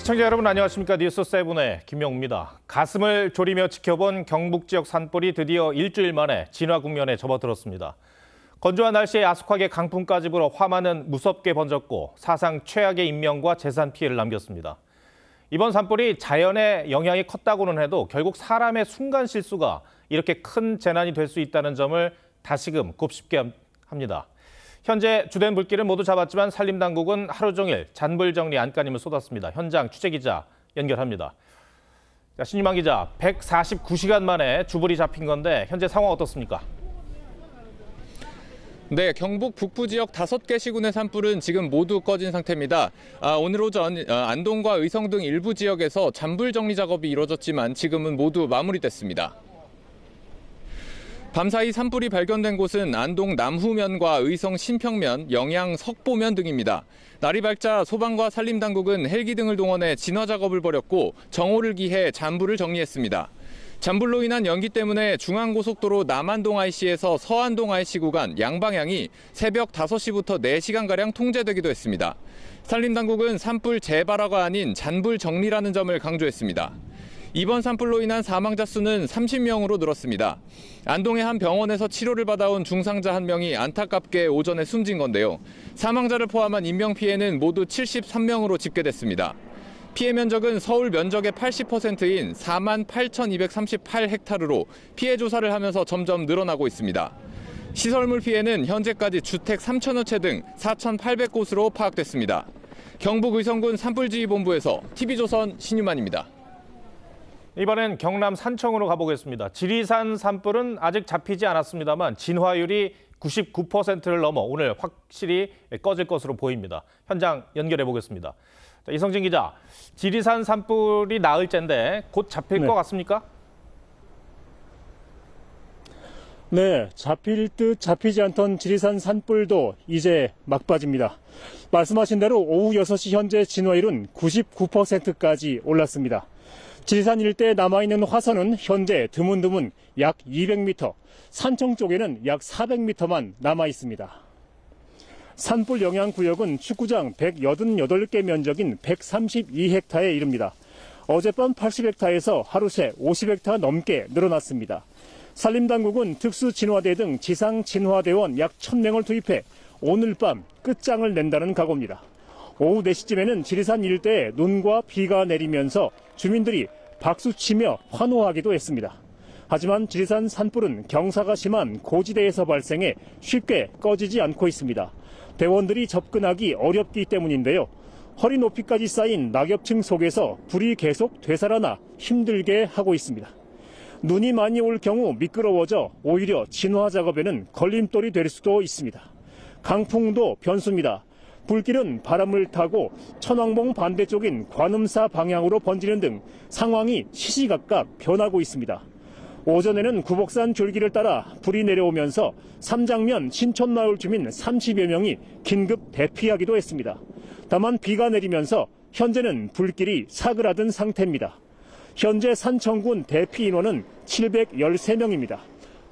시청자 여러분 안녕하십니까. 뉴스7의 김명우입니다. 가슴을 졸이며 지켜본 경북 지역 산불이 드디어 일주일 만에 진화 국면에 접어들었습니다. 건조한 날씨에 야속하게 강풍까지 불어 화마는 무섭게 번졌고 사상 최악의 인명과 재산 피해를 남겼습니다. 이번 산불이 자연의 영향이 컸다고는 해도 결국 사람의 순간 실수가 이렇게 큰 재난이 될 수 있다는 점을 다시금 곱씹게 합니다. 현재 주된 불길은 모두 잡았지만 산림당국은 하루 종일 잔불 정리 안간힘을 쏟았습니다. 현장 취재기자 연결합니다. 자, 신유만 기자, 149시간 만에 주불이 잡힌 건데 현재 상황 어떻습니까? 네, 경북 북부 지역 5개 시군의 산불은 지금 모두 꺼진 상태입니다. 오늘 오전 안동과 의성 등 일부 지역에서 잔불 정리 작업이 이루어졌지만 지금은 모두 마무리됐습니다. 밤사이 산불이 발견된 곳은 안동 남후면과 의성 신평면, 영양 석보면 등입니다. 날이 밝자 소방과 산림당국은 헬기 등을 동원해 진화 작업을 벌였고 정오를 기해 잔불을 정리했습니다. 잔불로 인한 연기 때문에 중앙고속도로 남안동 IC에서 서안동 IC 구간 양방향이 새벽 5시부터 4시간가량 통제되기도 했습니다. 산림당국은 산불 재발화가 아닌 잔불 정리라는 점을 강조했습니다. 이번 산불로 인한 사망자 수는 30명으로 늘었습니다. 안동의 한 병원에서 치료를 받아온 중상자 1명이 안타깝게 오전에 숨진 건데요. 사망자를 포함한 인명피해는 모두 73명으로 집계됐습니다. 피해 면적은 서울 면적의 80%인 48,238헥타르로 피해 조사를 하면서 점점 늘어나고 있습니다. 시설물 피해는 현재까지 주택 3,000여 채 등 4,800곳으로 파악됐습니다. 경북 의성군 산불지휘본부에서 TV조선 신유만입니다. 이번엔 경남 산청으로 가보겠습니다. 지리산 산불은 아직 잡히지 않았습니다만 진화율이 99%를 넘어 오늘 확실히 꺼질 것으로 보입니다. 현장 연결해 보겠습니다. 자, 이성진 기자, 지리산 산불이 나흘째인데 곧 잡힐 것 같습니까? 네, 잡힐 듯 잡히지 않던 지리산 산불도 이제 막바지입니다. 말씀하신 대로 오후 6시 현재 진화율은 99%까지 올랐습니다. 지리산 일대에 남아있는 화선은 현재 드문드문 약 200m, 산청 쪽에는 약 400m만 남아있습니다. 산불 영향 구역은 축구장 188개 면적인 132헥타에 이릅니다. 어젯밤 80헥타에서 하루 새 50헥타 넘게 늘어났습니다. 산림당국은 특수진화대 등 지상진화대원 약 1000명을 투입해 오늘 밤 끝장을 낸다는 각오입니다. 오후 4시쯤에는 지리산 일대에 눈과 비가 내리면서 주민들이 박수치며 환호하기도 했습니다. 하지만 지리산 산불은 경사가 심한 고지대에서 발생해 쉽게 꺼지지 않고 있습니다. 대원들이 접근하기 어렵기 때문인데요. 허리 높이까지 쌓인 낙엽층 속에서 불이 계속 되살아나 힘들게 하고 있습니다. 눈이 많이 올 경우 미끄러워져 오히려 진화 작업에는 걸림돌이 될 수도 있습니다. 강풍도 변수입니다. 불길은 바람을 타고 천왕봉 반대쪽인 관음사 방향으로 번지는 등 상황이 시시각각 변하고 있습니다. 오전에는 구복산 줄기를 따라 불이 내려오면서 삼장면 신촌마을 주민 30여 명이 긴급 대피하기도 했습니다. 다만 비가 내리면서 현재는 불길이 사그라든 상태입니다. 현재 산청군 대피 인원은 713명입니다.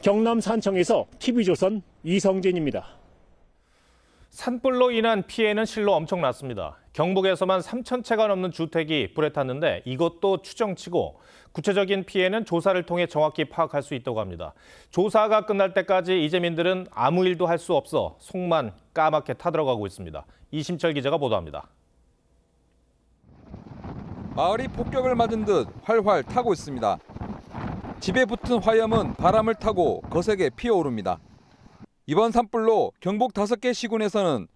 경남 산청에서 TV조선 이성진입니다. 산불로 인한 피해는 실로 엄청났습니다. 경북에서만 3,000채가 넘는 주택이 불에 탔는데 이것도 추정치고 구체적인 피해는 조사를 통해 정확히 파악할 수 있다고 합니다. 조사가 끝날 때까지 이재민들은 아무 일도 할 수 없어 속만 까맣게 타들어가고 있습니다. 이심철 기자가 보도합니다. 마을이 폭격을 맞은 듯 활활 타고 있습니다. 집에 붙은 화염은 바람을 타고 거세게 피어오릅니다. 이번 산불로 경북 5개 시군에서는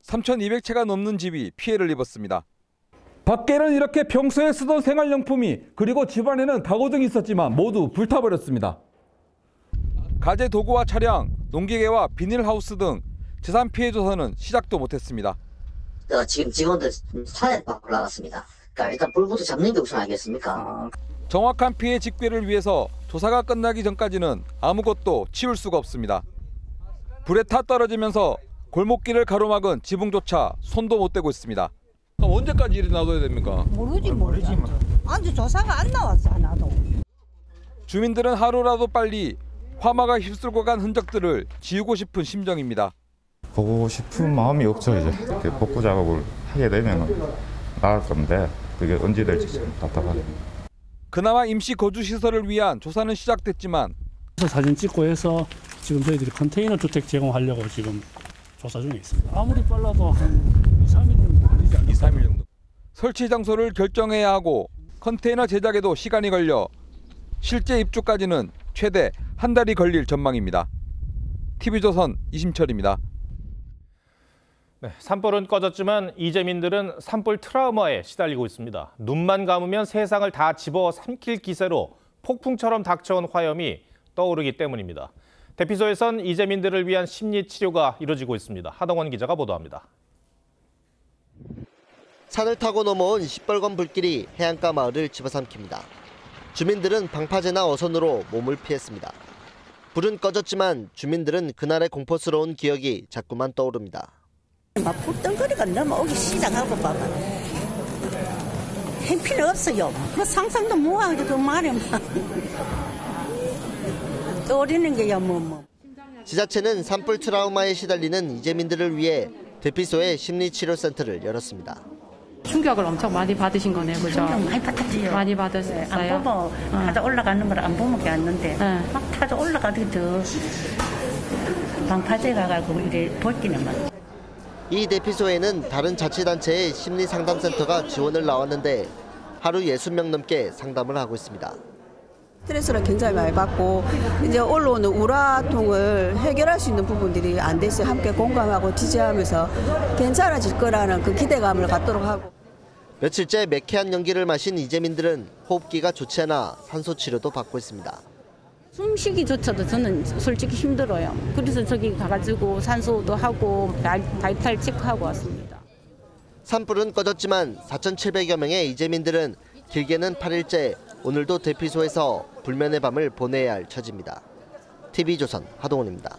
3,200채가 넘는 집이 피해를 입었습니다. 밖에는 이렇게 평소에 쓰던 생활용품이 그리고 집안에는 가구등이 있었지만 모두 불타버렸습니다. 가재 도구와 차량, 농기계와 비닐하우스 등 재산 피해 조사는 시작도 못했습니다. 지금 직원들 산에 밖으로 나갔습니다. 그러니까 일단 불부터 잡는 게 우선 아니겠습니까? 정확한 피해 직배를 위해서 조사가 끝나기 전까지는 아무것도 치울 수가 없습니다. 불에 타 떨어지면서 골목길을 가로막은 지붕조차 손도 못 대고 있습니다. 언제까지 일이 놔둬야 됩니까? 모르지. 아직 조사가 안 나왔어, 나도. 주민들은 하루라도 빨리 화마가 휩쓸고 간 흔적들을 지우고 싶은 심정입니다. 보고 싶은 마음이 없죠. 이제 복구 작업을 하게 되면 나을 건데 그게 언제 될지 좀 답답하네요. 그나마 임시 거주 시설을 위한 조사는 시작됐지만 사진 찍고 해서 지금 저희들이 컨테이너 주택 제공하려고 지금 조사 중에 있습니다. 아무리 빨라도 한 2, 3일 정도 걸리지 않을까? 2, 3일 정도. 설치 장소를 결정해야 하고 컨테이너 제작에도 시간이 걸려 실제 입주까지는 최대 한 달이 걸릴 전망입니다. TV조선 이심철입니다. 네, 산불은 꺼졌지만 이재민들은 산불 트라우마에 시달리고 있습니다. 눈만 감으면 세상을 다 집어삼킬 기세로 폭풍처럼 닥쳐온 화염이 떠오르기 때문입니다. 대피소에선 이재민들을 위한 심리 치료가 이루어지고 있습니다. 하동원 기자가 보도합니다. 산을 타고 넘어온 시뻘건 불길이 해안가 마을을 집어삼킵니다. 주민들은 방파제나 어선으로 몸을 피했습니다. 불은 꺼졌지만 주민들은 그날의 공포스러운 기억이 자꾸만 떠오릅니다. 막 붓덩거리가 넘어오기 시작하고 봐봐. 행필 없어요. 그 상상도 못하게 그 말이 막 떠오르는 게야 뭐. 지자체는 산불 트라우마에 시달리는 이재민들을 위해 대피소에 심리치료센터를 열었습니다. 충격을 엄청 많이 받으신 거네요, 그죠? 충격 많이 받았지요. 많이 받았어요. 안 보면 타자 올라가는 걸 안 보면 안 는데 막 타자 올라가도 더 방파제 가가지고 이래 볼기는 막. 이 대피소에는 다른 자치단체의 심리상담센터가 지원을 나왔는데 하루 60명 넘게 상담을 하고 있습니다. 스트레스를 굉장히 많이 받고 이제 올라오는 우라통을 해결할 수 있는 부분들이 안 됐어요. 함께 공감하고 지지하면서 괜찮아질 거라는 그 기대감을 갖도록 하고. 며칠째 매캐한 연기를 마신 이재민들은 호흡기가 좋지 않아 산소 치료도 받고 있습니다. 숨쉬기조차도 저는 솔직히 힘들어요. 그래서 저기 가가지고 산소도 하고 바이탈 체크하고 왔습니다. 산불은 꺼졌지만 4,700여 명의 이재민들은 길게는 8일째 오늘도 대피소에서 불면의 밤을 보내야 할 처지입니다. TV조선 하동훈입니다.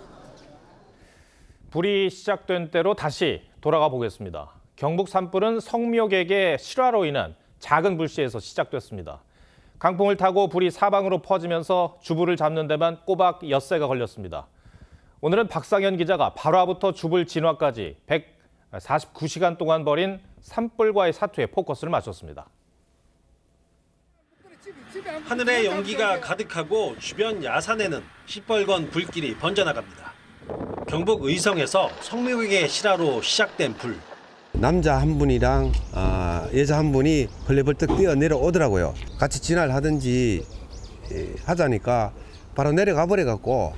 불이 시작된 때로 다시 돌아가 보겠습니다. 경북 산불은 성묘객의 실화로 인한 작은 불씨에서 시작됐습니다. 강풍을 타고 불이 사방으로 퍼지면서 주불을 잡는 데만 꼬박 엿새가 걸렸습니다. 오늘은 박상현 기자가 발화부터 주불 진화까지 149시간 동안 벌인 산불과의 사투에 포커스를 맞췄습니다. 하늘에 연기가 가득하고 주변 야산에는 시뻘건 불길이 번져나갑니다. 경북 의성에서 성묘객의 실화로 시작된 불. 남자 한 분이랑 여자 한 분이 벌레벌떡 뛰어 내려오더라고요. 같이 진화를 하든지 하자니까 바로 내려가 버려갖고.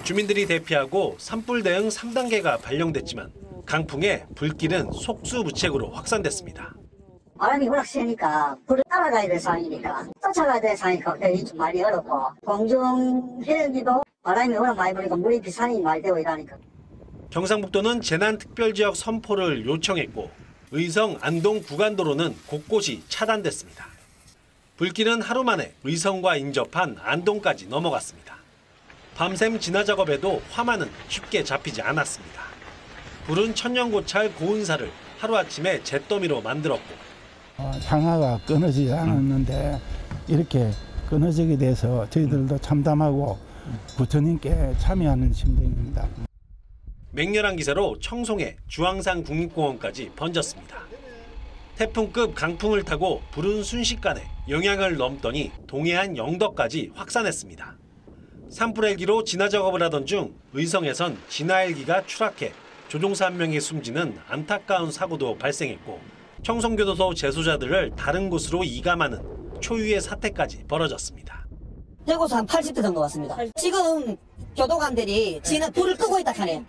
주민들이 대피하고 산불 대응 3단계가 발령됐지만 강풍에 불길은 속수무책으로 확산됐습니다. 바람이 워낙 세니까 불을 따라가야 될 상황이니까 쫓아가야 될 상황이니까 좀 많이 어렵고 공중 헬기도 바람이 워낙 많이 부니까 물이 비산이 많이 되고 이러니까. 경상북도는 재난특별지역 선포를 요청했고 의성 안동 구간도로는 곳곳이 차단됐습니다. 불길은 하루 만에 의성과 인접한 안동까지 넘어갔습니다. 밤샘 진화 작업에도 화마는 쉽게 잡히지 않았습니다. 불은 천년고찰 고운사를 하루아침에 잿더미로 만들었고 향화가 끊어지지 않았는데 이렇게 끊어지게 돼서 저희들도 참담하고 부처님께 참여하는 심정입니다. 맹렬한 기세로 청송에 주황산 국립공원까지 번졌습니다. 태풍급 강풍을 타고 불은 순식간에 영향을 넘더니 동해안 영덕까지 확산했습니다. 산불 헬기로 진화 작업을 하던 중 의성에선 진화 헬기가 추락해 조종사 한 명이 숨지는 안타까운 사고도 발생했고 청송교도소 재소자들을 다른 곳으로 이감하는 초유의 사태까지 벌어졌습니다. 해고서 한 80대 정도 왔습니다. 지금 교도관들이 불을 끄고 있다 하네요.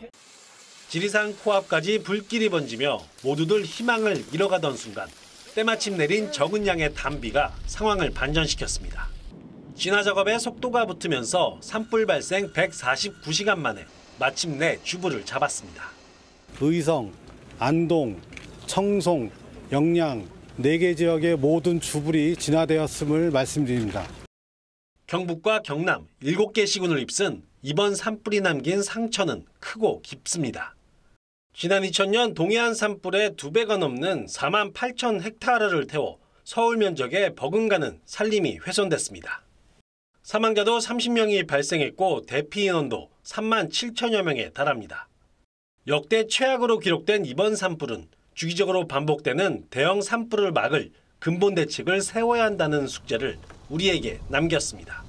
지리산 코앞까지 불길이 번지며 모두들 희망을 잃어가던 순간 때마침 내린 적은 양의 단비가 상황을 반전시켰습니다. 진화 작업에 속도가 붙으면서 산불 발생 149시간 만에 마침내 주불을 잡았습니다. 의성, 안동, 청송, 영양 4개 지역의 모든 주불이 진화되었음을 말씀드립니다. 경북과 경남 7개 시군을 휩쓴 이번 산불이 남긴 상처는 크고 깊습니다. 지난 2000년 동해안 산불의 2배가 넘는 4만 8천 헥타르를 태워 서울 면적에 버금가는 산림이 훼손됐습니다. 사망자도 30명이 발생했고 대피 인원도 3만 7천여 명에 달합니다. 역대 최악으로 기록된 이번 산불은 주기적으로 반복되는 대형 산불을 막을 근본 대책을 세워야 한다는 숙제를 우리에게 남겼습니다.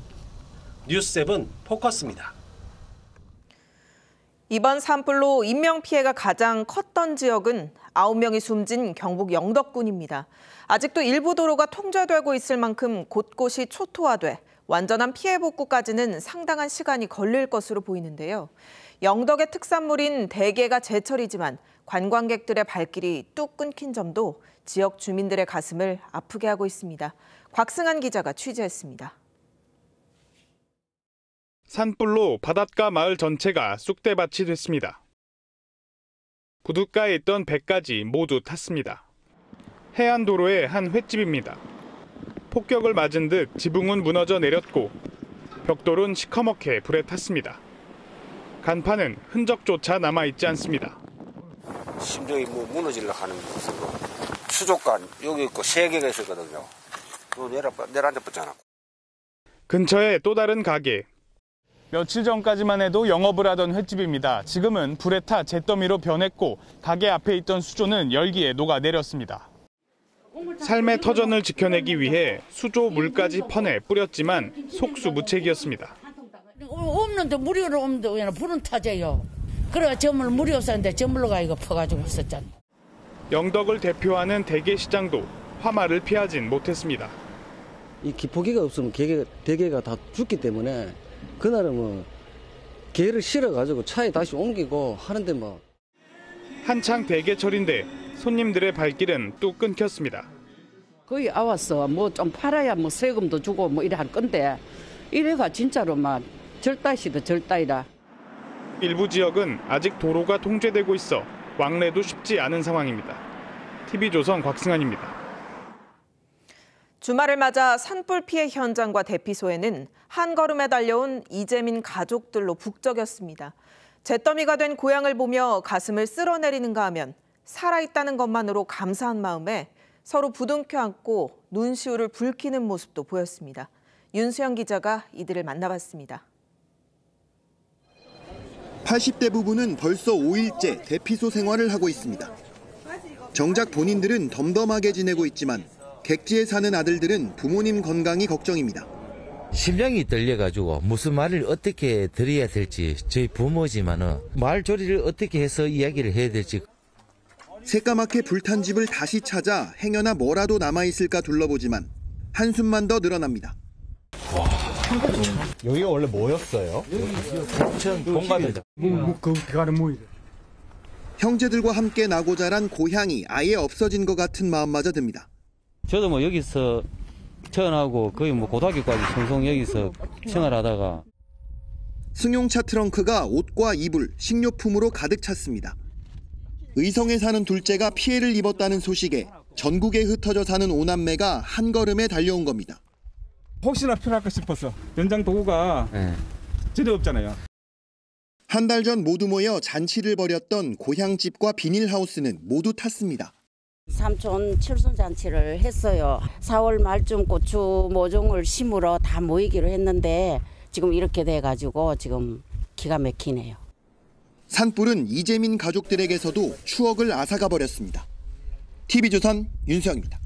뉴스7 포커스입니다. 이번 산불로 인명피해가 가장 컸던 지역은 9명이 숨진 경북 영덕군입니다. 아직도 일부 도로가 통제되고 있을 만큼 곳곳이 초토화돼 완전한 피해 복구까지는 상당한 시간이 걸릴 것으로 보이는데요. 영덕의 특산물인 대게가 제철이지만 관광객들의 발길이 뚝 끊긴 점도 지역 주민들의 가슴을 아프게 하고 있습니다. 곽승한 기자가 취재했습니다. 산불로 바닷가 마을 전체가 쑥대밭이 됐습니다. 부둣가에 있던 배까지 모두 탔습니다. 해안도로의 한 횟집입니다. 폭격을 맞은 듯 지붕은 무너져 내렸고 벽돌은 시커멓게 불에 탔습니다. 간판은 흔적조차 남아있지 않습니다. 심정이 무너지려고 하는 모습. 수족관 여기 있고 3개가 있었거든요. 내려앉아버렸잖아. 근처에 또 다른 가게. 며칠 전까지만 해도 영업을 하던 횟집입니다. 지금은 불에 타 잿더미로 변했고 가게 앞에 있던 수조는 열기에 녹아내렸습니다. 삶의 터전을 지켜내기 위해 수조 물까지 퍼내 뿌렸지만 속수무책이었습니다. 없는데 물이 없는데 그냥 불은 타져요. 그래 저물 물이 없었는데 저물로가 이거 퍼가지고 있었잖아. 영덕을 대표하는 대게시장도 화마를 피하진 못했습니다. 이 기포기가 없으면 대게가 다 죽기 때문에 그날은 뭐 게를 실어가지고 차에 다시 옮기고 하는데 뭐. 한창 대게철인데 손님들의 발길은 또 끊겼습니다. 거의 아왔어. 뭐 좀 팔아야 뭐 세금도 주고 뭐 이래 할 건데 이래가 진짜로 막 절따시다 절따이라. 일부 지역은 아직 도로가 통제되고 있어 왕래도 쉽지 않은 상황입니다. TV조선 곽승환입니다. 주말을 맞아 산불 피해 현장과 대피소에는 한걸음에 달려온 이재민 가족들로 북적였습니다. 잿더미가 된 고향을 보며 가슴을 쓸어내리는가 하면 살아있다는 것만으로 감사한 마음에 서로 부둥켜 안고 눈시울을 붉히는 모습도 보였습니다. 윤수영 기자가 이들을 만나봤습니다. 80대 부부는 벌써 5일째 대피소 생활을 하고 있습니다. 정작 본인들은 덤덤하게 지내고 있지만 객지에 사는 아들들은 부모님 건강이 걱정입니다. 심장이 떨려가지고 무슨 말을 어떻게 드려야 될지 저희 부모지만은 말조리를 어떻게 해서 이야기를 해야 될지. 새까맣게 불탄 집을 다시 찾아 행여나 뭐라도 남아있을까 둘러보지만 한숨만 더 늘어납니다. 여기가 원래 뭐였어요? 본가입니다. 형제들과 함께 나고 자란 고향이 아예 없어진 것 같은 마음마저 듭니다. 저도 뭐 여기서 태어나고 거의 뭐 고등학교까지 송송 여기서 생활하다가 승용차 트렁크가 옷과 이불, 식료품으로 가득 찼습니다. 의성에 사는 둘째가 피해를 입었다는 소식에 전국에 흩어져 사는 5남매가 한걸음에 달려온 겁니다. 혹시나 필요할까 싶어서 연장 도구가 전혀 없잖아요. 한 달 전 모두 모여 잔치를 벌였던 고향집과 비닐하우스는 모두 탔습니다. 삼촌 칠순잔치를 했어요. 4월 말쯤 고추 모종을 심으러 다 모이기로 했는데 지금 이렇게 돼가지고 지금 기가 막히네요. 산불은 이재민 가족들에게서도 추억을 앗아가 버렸습니다. TV조선 윤수영입니다.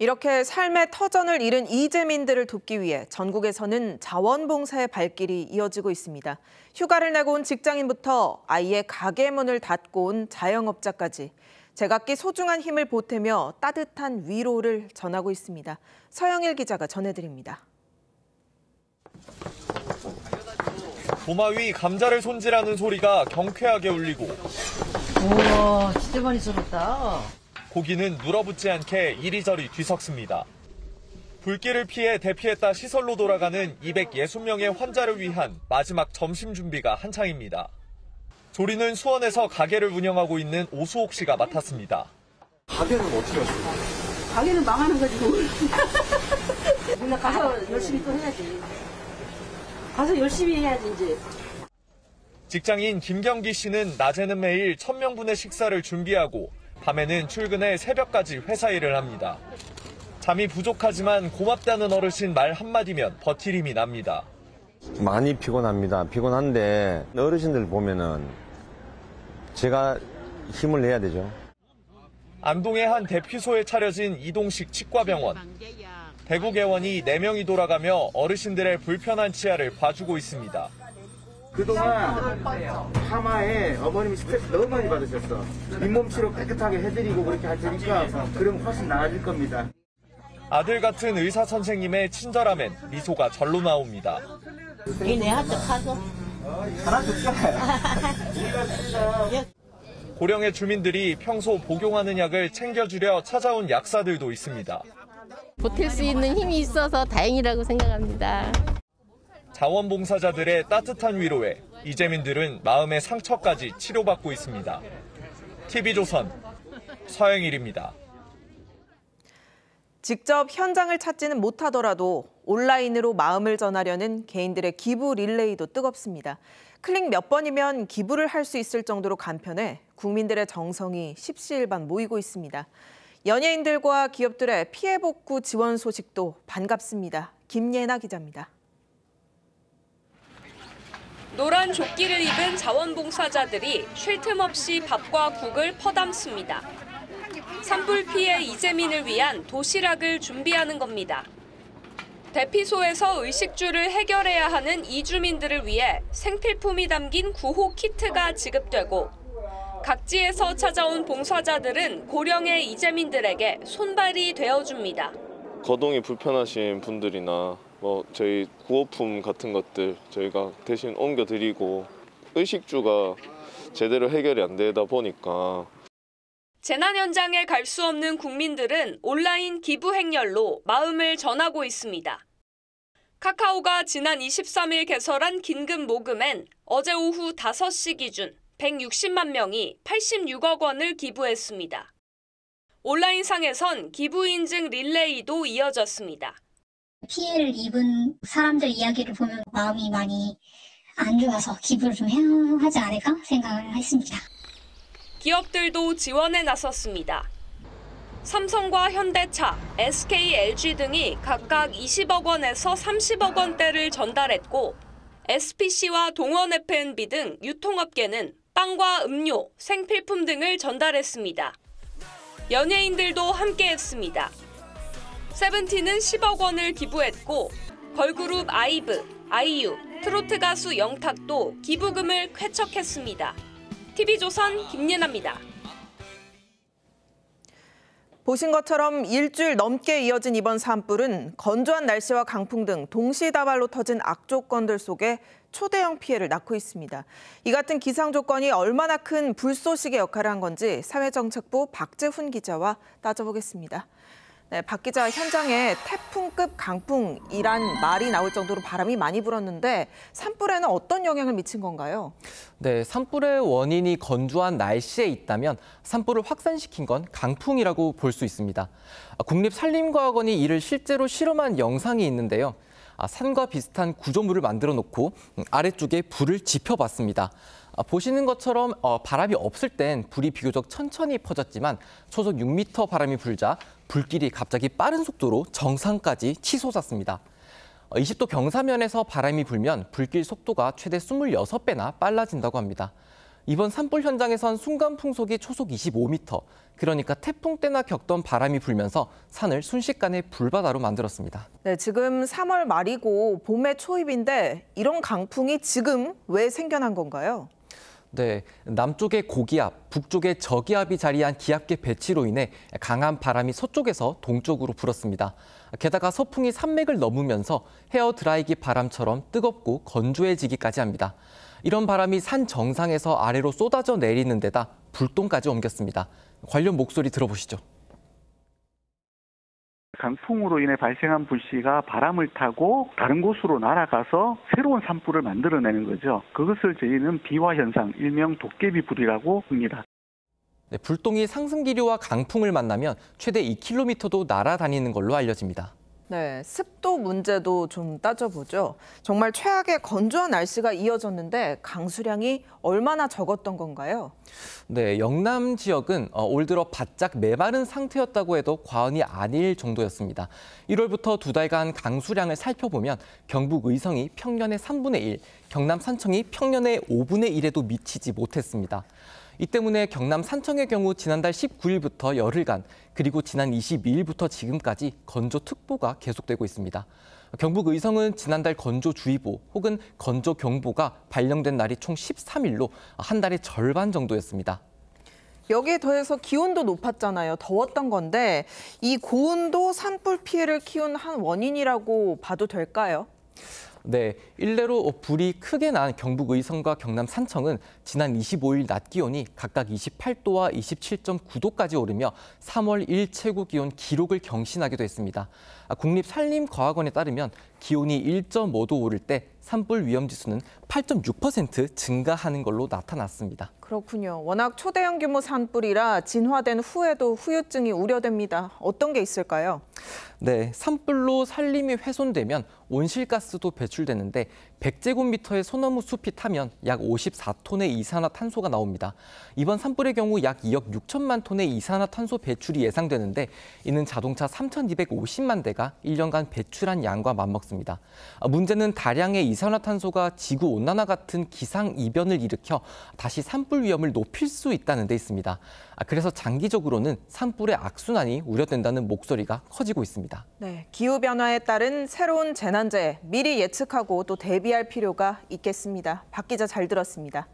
이렇게 삶의 터전을 잃은 이재민들을 돕기 위해 전국에서는 자원봉사의 발길이 이어지고 있습니다. 휴가를 내고 온 직장인부터 아이의 가게 문을 닫고 온 자영업자까지 제각기 소중한 힘을 보태며 따뜻한 위로를 전하고 있습니다. 서영일 기자가 전해드립니다. 도마 위 감자를 손질하는 소리가 경쾌하게 울리고 우와 진짜 많이 썰었다. 고기는 눌어붙지 않게 이리저리 뒤섞습니다. 불길을 피해 대피했다 시설로 돌아가는 260명의 환자를 위한 마지막 점심 준비가 한창입니다. 조리는 수원에서 가게를 운영하고 있는 오수옥 씨가 맡았습니다. 가게는 어떻게 하시는 거예요? 가게는 망하는 거지 뭘. 우리가 가서 열심히 또 해야지. 가서 열심히 해야지 이제. 직장인 김경기 씨는 낮에는 매일 1000명분의 식사를 준비하고 밤에는 출근해 새벽까지 회사 일을 합니다. 잠이 부족하지만 고맙다는 어르신 말 한마디면 버틸 힘이 납니다. 많이 피곤합니다. 피곤한데 어르신들 보면은 제가 힘을 내야 되죠. 안동의 한 대피소에 차려진 이동식 치과병원. 대구개원이 4명이 돌아가며 어르신들의 불편한 치아를 봐주고 있습니다. 그동안 파마에 어머님이 스트레스 너무 많이 받으셨어. 잇몸 치료 깨끗하게 해드리고 그렇게 할 테니까 그럼 훨씬 나아질 겁니다. 아들 같은 의사 선생님의 친절함엔 미소가 절로 나옵니다. 고령의 주민들이 평소 복용하는 약을 챙겨주려 찾아온 약사들도 있습니다. 버틸 수 있는 힘이 있어서 다행이라고 생각합니다. 자원봉사자들의 따뜻한 위로에 이재민들은 마음의 상처까지 치료받고 있습니다. TV조선 서영일입니다. 직접 현장을 찾지는 못하더라도 온라인으로 마음을 전하려는 개인들의 기부 릴레이도 뜨겁습니다. 클릭 몇 번이면 기부를 할 수 있을 정도로 간편해 국민들의 정성이 십시일반 모이고 있습니다. 연예인들과 기업들의 피해 복구 지원 소식도 반갑습니다. 김예나 기자입니다. 노란 조끼를 입은 자원봉사자들이 쉴 틈 없이 밥과 국을 퍼담습니다. 산불 피해 이재민을 위한 도시락을 준비하는 겁니다. 대피소에서 의식주를 해결해야 하는 이주민들을 위해 생필품이 담긴 구호 키트가 지급되고 각지에서 찾아온 봉사자들은 고령의 이재민들에게 손발이 되어줍니다. 거동이 불편하신 분들이나 저희 구호품 같은 것들 저희가 대신 옮겨드리고 의식주가 제대로 해결이 안 되다 보니까 재난 현장에 갈 수 없는 국민들은 온라인 기부 행렬로 마음을 전하고 있습니다. 카카오가 지난 23일 개설한 긴급 모금엔 어제 오후 5시 기준 160만 명이 86억 원을 기부했습니다. 온라인상에선 기부 인증 릴레이도 이어졌습니다. 피해를 입은 사람들 이야기를 보면 마음이 많이 안 좋아서 기부를 좀 해야 하지 않을까 생각을 했습니다. 기업들도 지원에 나섰습니다. 삼성과 현대차, SK, LG 등이 각각 20억 원에서 30억 원대를 전달했고 SPC와 동원 F&B 등 유통업계는 빵과 음료, 생필품 등을 전달했습니다. 연예인들도 함께했습니다. 세븐틴은 10억 원을 기부했고 걸그룹 아이브, 아이유, 트로트 가수 영탁도 기부금을 쾌척했습니다. TV조선 김예나입니다. 보신 것처럼 일주일 넘게 이어진 이번 산불은 건조한 날씨와 강풍 등 동시다발로 터진 악조건들 속에 초대형 피해를 낳고 있습니다. 이 같은 기상 조건이 얼마나 큰 불쏘시개 역할을 한 건지 사회정책부 박재훈 기자와 따져보겠습니다. 네, 박 기자, 현장에 태풍급 강풍이란 말이 나올 정도로 바람이 많이 불었는데 산불에는 어떤 영향을 미친 건가요? 네, 산불의 원인이 건조한 날씨에 있다면 산불을 확산시킨 건 강풍이라고 볼 수 있습니다. 국립산림과학원이 이를 실제로 실험한 영상이 있는데요. 산과 비슷한 구조물을 만들어 놓고 아래쪽에 불을 지펴봤습니다. 보시는 것처럼 바람이 없을 땐 불이 비교적 천천히 퍼졌지만 초속 6m 바람이 불자 불길이 갑자기 빠른 속도로 정상까지 치솟았습니다. 20도 경사면에서 바람이 불면 불길 속도가 최대 26배나 빨라진다고 합니다. 이번 산불 현장에선 순간 풍속이 초속 25m, 그러니까 태풍 때나 겪던 바람이 불면서 산을 순식간에 불바다로 만들었습니다. 네, 지금 3월 말이고 봄의 초입인데 이런 강풍이 지금 왜 생겨난 건가요? 네, 남쪽의 고기압, 북쪽의 저기압이 자리한 기압계 배치로 인해 강한 바람이 서쪽에서 동쪽으로 불었습니다. 게다가 서풍이 산맥을 넘으면서 헤어드라이기 바람처럼 뜨겁고 건조해지기까지 합니다. 이런 바람이 산 정상에서 아래로 쏟아져 내리는 데다 불똥까지 옮겼습니다. 관련 목소리 들어보시죠. 강풍으로 인해 발생한 불씨가 바람을 타고 다른 곳으로 날아가서 새로운 산불을 만들어내는 거죠. 그것을 저희는 비화 현상, 일명 도깨비불이라고 합니다. 네, 불똥이 상승기류와 강풍을 만나면 최대 2km도 날아다니는 걸로 알려집니다. 네, 습도 문제도 좀 따져보죠. 정말 최악의 건조한 날씨가 이어졌는데 강수량이 얼마나 적었던 건가요? 네, 영남 지역은 올 들어 바짝 메마른 상태였다고 해도 과언이 아닐 정도였습니다. 1월부터 2달간 강수량을 살펴보면 경북 의성이 평년의 3분의 1, 경남 산청이 평년의 5분의 1에도 미치지 못했습니다. 이 때문에 경남 산청의 경우 지난달 19일부터 열흘간 그리고 지난 22일부터 지금까지 건조특보가 계속되고 있습니다. 경북 의성은 지난달 건조주의보 혹은 건조경보가 발령된 날이 총 13일로 한 달의 절반 정도였습니다. 여기에 더해서 기온도 높았잖아요. 더웠던 건데 이 고온도 산불 피해를 키운 한 원인이라고 봐도 될까요? 네, 일례로 불이 크게 난 경북 의성과 경남 산청은 지난 25일 낮 기온이 각각 28도와 27.9도까지 오르며 3월 1 최고 기온 기록을 경신하기도 했습니다. 국립산림과학원에 따르면 기온이 1.5도 오를 때 산불 위험 지수는 8.6% 증가하는 걸로 나타났습니다. 그렇군요. 워낙 초대형 규모 산불이라 진화된 후에도 후유증이 우려됩니다. 어떤 게 있을까요? 네, 산불로 산림이 훼손되면 온실가스도 배출되는데 100제곱미터의 소나무 숲이 타면 약 54톤의 이산화탄소가 나옵니다. 이번 산불의 경우 약 2억 6천만 톤의 이산화탄소 배출이 예상되는데 이는 자동차 3,250만 대가 1년간 배출한 양과 맞먹습니다. 문제는 다량의 이산화탄소가 지구온난화 같은 기상이변을 일으켜 다시 산불 위험을 높일 수 있다는 데 있습니다. 그래서 장기적으로는 산불의 악순환이 우려된다는 목소리가 커지고 있습니다. 네, 기후변화에 따른 새로운 재난재해 미리 예측하고 또 대비할 필요가 있겠습니다. 박 기자 잘 들었습니다.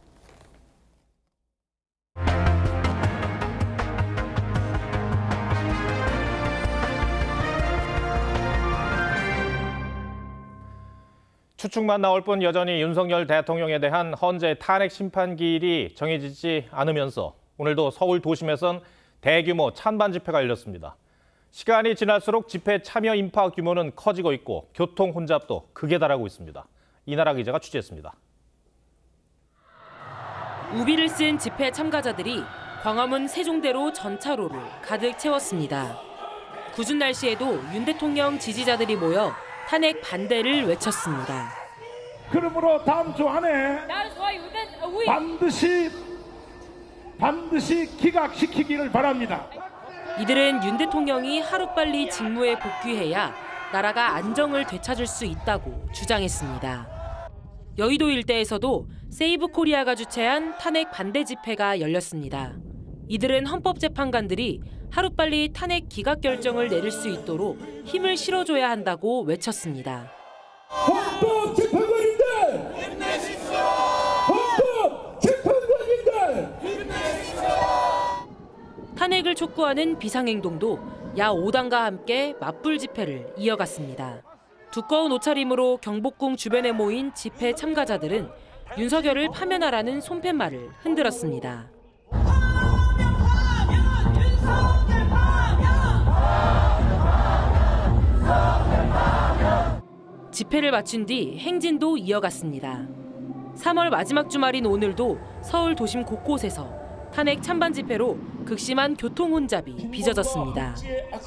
추측만 나올 뿐 여전히 윤석열 대통령에 대한 헌재 탄핵 심판기일이 정해지지 않으면서 오늘도 서울 도심에선 대규모 찬반 집회가 열렸습니다. 시간이 지날수록 집회 참여 인파 규모는 커지고 있고 교통 혼잡도 극에 달하고 있습니다. 이나라 기자가 취재했습니다. 우비를 쓴 집회 참가자들이 광화문 세종대로 전차로를 가득 채웠습니다. 궂은 날씨에도 윤 대통령 지지자들이 모여 탄핵 반대를 외쳤습니다. 그러므로 다음 주 안에 반드시 기각시키기를 바랍니다. 이들은 윤 대통령이 하루빨리 직무에 복귀해야 나라가 안정을 되찾을 수 있다고 주장했습니다. 여의도 일대에서도 세이브 코리아가 주최한 탄핵 반대 집회가 열렸습니다. 이들은 헌법재판관들이 하루빨리 탄핵 기각 결정을 내릴 수 있도록 힘을 실어줘야 한다고 외쳤습니다. 헌법재판관인들! 힘내십시오! 헌법재판관인들! 힘내십시오! 탄핵을 촉구하는 비상행동도 야 5당과 함께 맞불 집회를 이어갔습니다. 두꺼운 옷차림으로 경복궁 주변에 모인 집회 참가자들은 윤석열을 파면하라는 손팻말을 흔들었습니다. 집회를 마친 뒤 행진도 이어갔습니다. 3월 마지막 주말인 오늘도 서울 도심 곳곳에서 탄핵 찬반 집회로 극심한 교통 혼잡이 빚어졌습니다.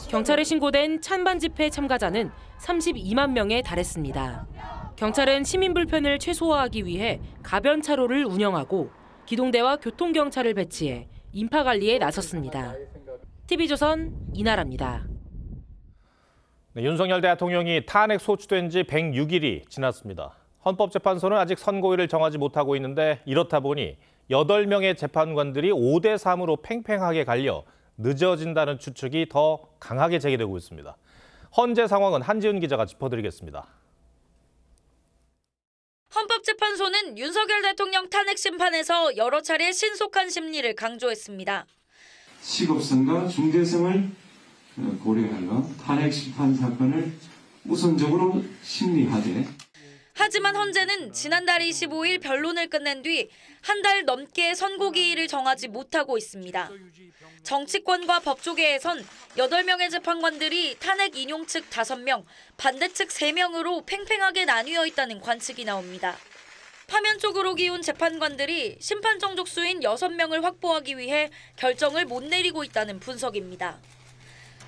경찰에 신고된 찬반 집회 참가자는 32만 명에 달했습니다. 경찰은 시민 불편을 최소화하기 위해 가변 차로를 운영하고 기동대와 교통경찰을 배치해 인파 관리에 나섰습니다. TV조선 이나라입니다. 네, 윤석열 대통령이 탄핵 소추된 지 106일이 지났습니다. 헌법재판소는 아직 선고일을 정하지 못하고 있는데 이렇다 보니 8명의 재판관들이 5대 3으로 팽팽하게 갈려 늦어진다는 추측이 더 강하게 제기되고 있습니다. 헌재 상황은 한지은 기자가 짚어드리겠습니다. 헌법재판소는 윤석열 대통령 탄핵 심판에서 여러 차례 신속한 심리를 강조했습니다. 시급성과 중대성을 고려하여 탄핵 심판 사건을 우선적으로 심리하되 하지만 헌재는 지난달 25일 변론을 끝낸 뒤 한 달 넘게 선고기일을 정하지 못하고 있습니다. 정치권과 법조계에선 8명의 재판관들이 탄핵 인용 측 5명, 반대 측 3명으로 팽팽하게 나뉘어 있다는 관측이 나옵니다. 파면 쪽으로 기운 재판관들이 심판 정족수인 6명을 확보하기 위해 결정을 못 내리고 있다는 분석입니다.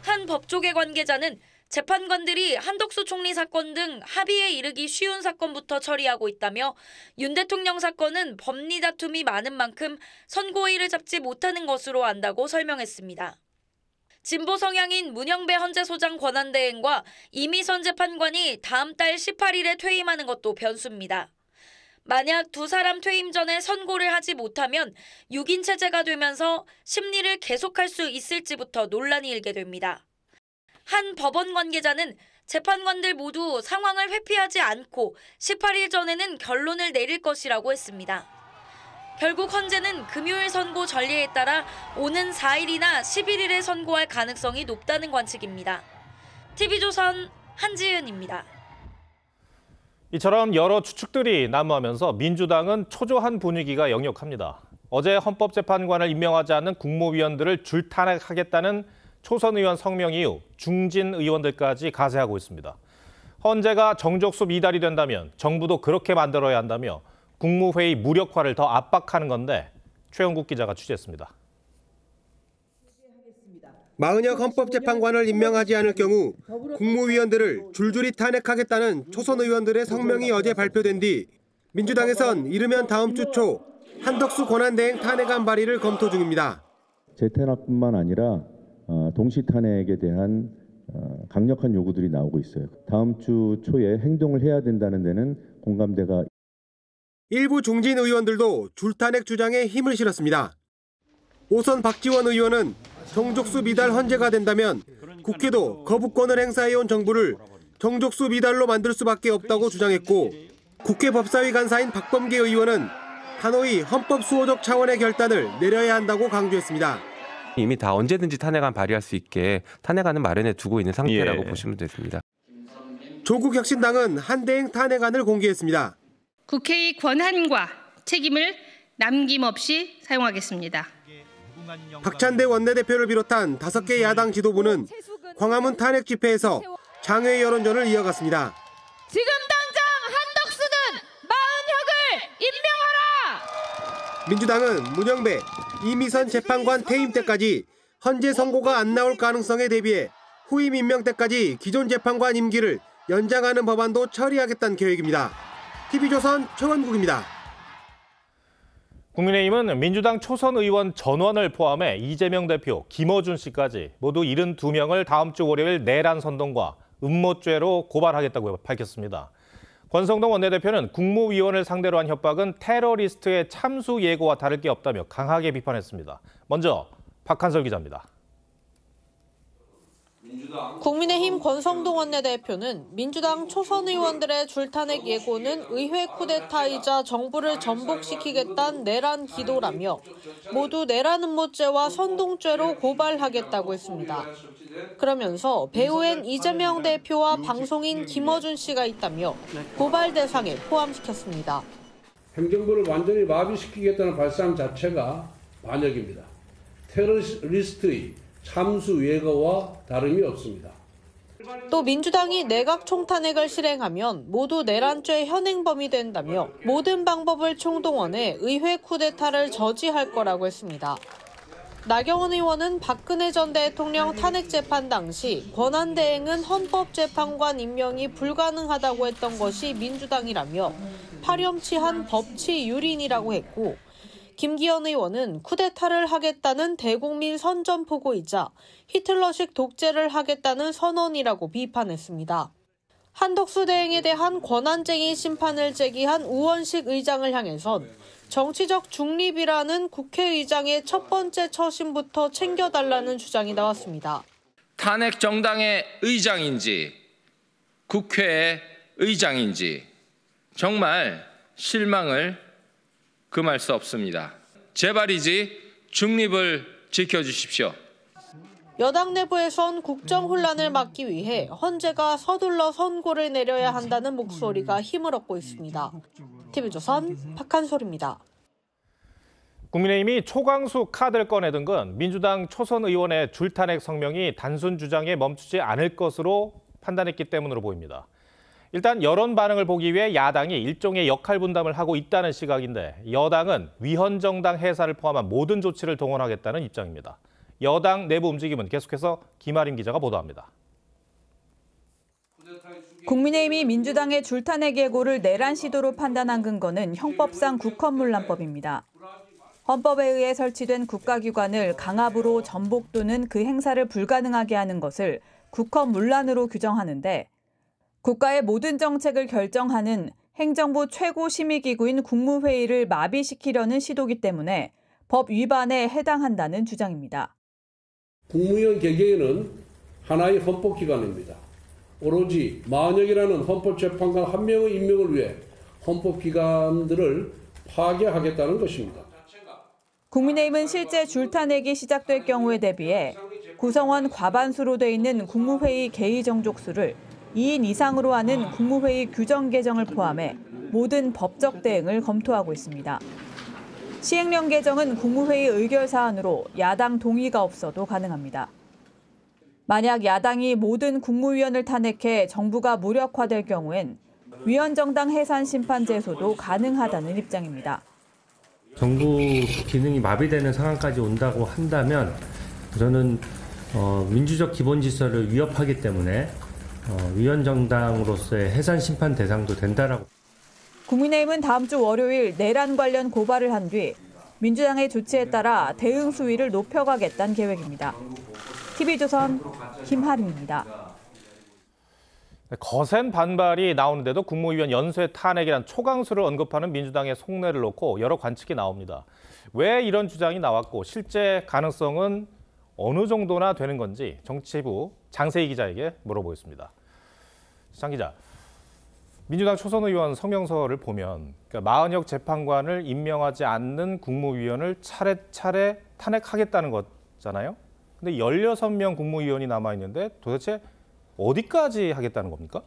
한 법조계 관계자는 재판관들이 한덕수 총리 사건 등 합의에 이르기 쉬운 사건부터 처리하고 있다며 윤 대통령 사건은 법리 다툼이 많은 만큼 선고일을 잡지 못하는 것으로 안다고 설명했습니다. 진보 성향인 문영배 헌재소장 권한대행과 이미선 재판관이 다음 달 18일에 퇴임하는 것도 변수입니다. 만약 두 사람 퇴임 전에 선고를 하지 못하면 6인 체제가 되면서 심리를 계속할 수 있을지부터 논란이 일게 됩니다. 한 법원 관계자는 재판관들 모두 상황을 회피하지 않고 18일 전에는 결론을 내릴 것이라고 했습니다. 결국 헌재는 금요일 선고 전례에 따라 오는 4일이나 11일에 선고할 가능성이 높다는 관측입니다. TV조선 한지은입니다. 이처럼 여러 추측들이 난무하면서 민주당은 초조한 분위기가 역력합니다. 어제 헌법재판관을 임명하지 않는 국무위원들을 줄탄핵하겠다는 초선 의원 성명 이후 중진 의원들까지 가세하고 있습니다. 헌재가 정족수 미달이 된다면 정부도 그렇게 만들어야 한다며 국무회의 무력화를 더 압박하는 건데 최영국 기자가 취재했습니다. 마은혁 헌법재판관을 임명하지 않을 경우 국무위원들을 줄줄이 탄핵하겠다는 초선 의원들의 성명이 어제 발표된 뒤 민주당에선 이르면 다음 주 초 한덕수 권한대행 탄핵안 발의를 검토 중입니다. 재탄핵뿐만 아니라 동시 탄핵에 대한 강력한 요구들이 나오고 있어요. 다음 주 초에 행동을 해야 된다는 데는 공감대가. 일부 중진 의원들도 줄탄핵 주장에 힘을 실었습니다. 오선 박지원 의원은 정족수 미달 헌재가 된다면 국회도 거부권을 행사해온 정부를 정족수 미달로 만들 수밖에 없다고 주장했고, 국회 법사위 간사인 박범계 의원은 단호히 헌법 수호적 차원의 결단을 내려야 한다고 강조했습니다. 이미 다 언제든지 탄핵안 발의할 수 있게 탄핵안은 마련해 두고 있는 상태라고 보시면 되십니다. 조국 혁신당은 한대행 탄핵안을 공개했습니다. 국회의 권한과 책임을 남김없이 사용하겠습니다. 박찬대 원내대표를 비롯한 5개 야당 지도부는 광화문 탄핵 집회에서 장외 여론전을 이어갔습니다. 지금 당장 한덕수는 마은혁을 임명하라! 민주당은 문영배, 이미선 재판관 퇴임 때까지 헌재 선고가 안 나올 가능성에 대비해 후임 임명 때까지 기존 재판관 임기를 연장하는 법안도 처리하겠다는 계획입니다. TV조선 최원국입니다. 국민의힘은 민주당 초선 의원 전원을 포함해 이재명 대표, 김어준 씨까지 모두 72명을 다음 주 월요일 내란 선동과 음모죄로 고발하겠다고 밝혔습니다. 권성동 원내대표는 국무위원을 상대로 한 협박은 테러리스트의 참수 예고와 다를 게 없다며 강하게 비판했습니다. 먼저 박한설 기자입니다. 국민의힘 권성동 원내대표는 민주당 초선 의원들의 줄탄핵 예고는 의회 쿠데타이자 정부를 전복시키겠다는 내란 기도라며 모두 내란 음모죄와 선동죄로 고발하겠다고 했습니다. 그러면서 배우엔 이재명 대표와 방송인 김어준 씨가 있다며 고발 대상에 포함시켰습니다. 행정부를 완전히 마비시키겠다는 발상 자체가 반역입니다. 테러리스트의 참수 예고와 다름이 없습니다. 또 민주당이 내각 총탄핵을 실행하면 모두 내란죄 현행범이 된다며 모든 방법을 총동원해 의회 쿠데타를 저지할 거라고 했습니다. 나경원 의원은 박근혜 전 대통령 탄핵 재판 당시 권한대행은 헌법재판관 임명이 불가능하다고 했던 것이 민주당이라며 파렴치한 법치 유린이라고 했고, 김기현 의원은 쿠데타를 하겠다는 대국민 선전포고이자 히틀러식 독재를 하겠다는 선언이라고 비판했습니다. 한덕수 대행에 대한 권한쟁의 심판을 제기한 우원식 의장을 향해선 정치적 중립이라는 국회의장의 첫 번째 처신부터 챙겨달라는 주장이 나왔습니다. 탄핵 정당의 의장인지 국회의 의장인지 정말 실망을 금할 수 없습니다. 제발이지 중립을 지켜주십시오. 여당 내부에선 국정 혼란을 막기 위해 헌재가 서둘러 선고를 내려야 한다는 목소리가 힘을 얻고 있습니다. TV조선 박한솔입니다. 국민의힘이 초강수 카드를 꺼내든 건 민주당 초선 의원의 줄탄핵 성명이 단순 주장에 멈추지 않을 것으로 판단했기 때문으로 보입니다. 일단 여론 반응을 보기 위해 야당이 일종의 역할 분담을 하고 있다는 시각인데, 여당은 위헌정당 해산을 포함한 모든 조치를 동원하겠다는 입장입니다. 여당 내부 움직임은 계속해서 김아림 기자가 보도합니다. 국민의힘이 민주당의 줄탄핵 예고를 내란 시도로 판단한 근거는 형법상 국헌문란법입니다. 헌법에 의해 설치된 국가기관을 강압으로 전복 또는 그 행사를 불가능하게 하는 것을 국헌문란으로 규정하는데, 국가의 모든 정책을 결정하는 행정부 최고 심의기구인 국무회의를 마비시키려는 시도이기 때문에 법 위반에 해당한다는 주장입니다. 국무위원 개개인은 하나의 헌법기관입니다. 오로지 만역이라는 헌법재판관 한 명의 임명을 위해 헌법기관들을 파괴하겠다는 것입니다. 국민의힘은 실제 줄타내기 시작될 경우에 대비해 구성원 과반수로 돼 있는 국무회의 개의 정족수를 2인 이상으로 하는 국무회의 규정 개정을 포함해 모든 법적 대응을 검토하고 있습니다. 시행령 개정은 국무회의 의결 사안으로 야당 동의가 없어도 가능합니다. 만약 야당이 모든 국무위원을 탄핵해 정부가 무력화될 경우엔 위헌정당 해산 심판 제소도 가능하다는 입장입니다. 정부 기능이 마비되는 상황까지 온다고 한다면 저는 민주적 기본 질서를 위협하기 때문에 위헌정당으로서의 해산 심판 대상도 된다라고. 국민의힘은 다음 주 월요일 내란 관련 고발을 한 뒤 민주당의 조치에 따라 대응 수위를 높여가겠다는 계획입니다. TV조선 김하림입니다. 거센 반발이 나오는데도 국무위원 연쇄 탄핵이란 초강수를 언급하는 민주당의 속내를 놓고 여러 관측이 나옵니다. 왜 이런 주장이 나왔고 실제 가능성은 어느 정도나 되는 건지 정치부 장세희 기자에게 물어보겠습니다. 장 기자, 민주당 초선 의원 성명서를 보면 마은혁 재판관을 임명하지 않는 국무위원을 차례차례 탄핵하겠다는 거잖아요. 근데 16명 국무위원이 남아있는데 도대체 어디까지 하겠다는 겁니까?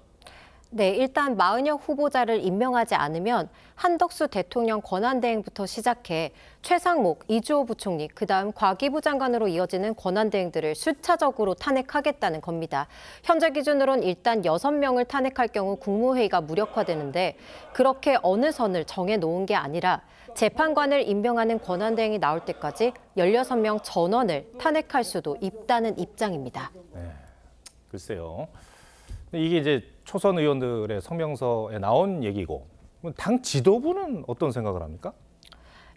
네, 일단 마은혁 후보자를 임명하지 않으면 한덕수 대통령 권한대행부터 시작해 최상목, 이주호 부총리, 그다음 과기부 장관으로 이어지는 권한대행들을 순차적으로 탄핵하겠다는 겁니다. 현재 기준으론 일단 6명을 탄핵할 경우 국무회의가 무력화되는데 그렇게 어느 선을 정해놓은 게 아니라 재판관을 임명하는 권한대행이 나올 때까지 16명 전원을 탄핵할 수도 있다는 입장입니다. 네, 글쎄요. 이게 이제 초선 의원들의 성명서에 나온 얘기고 당 지도부는 어떤 생각을 합니까?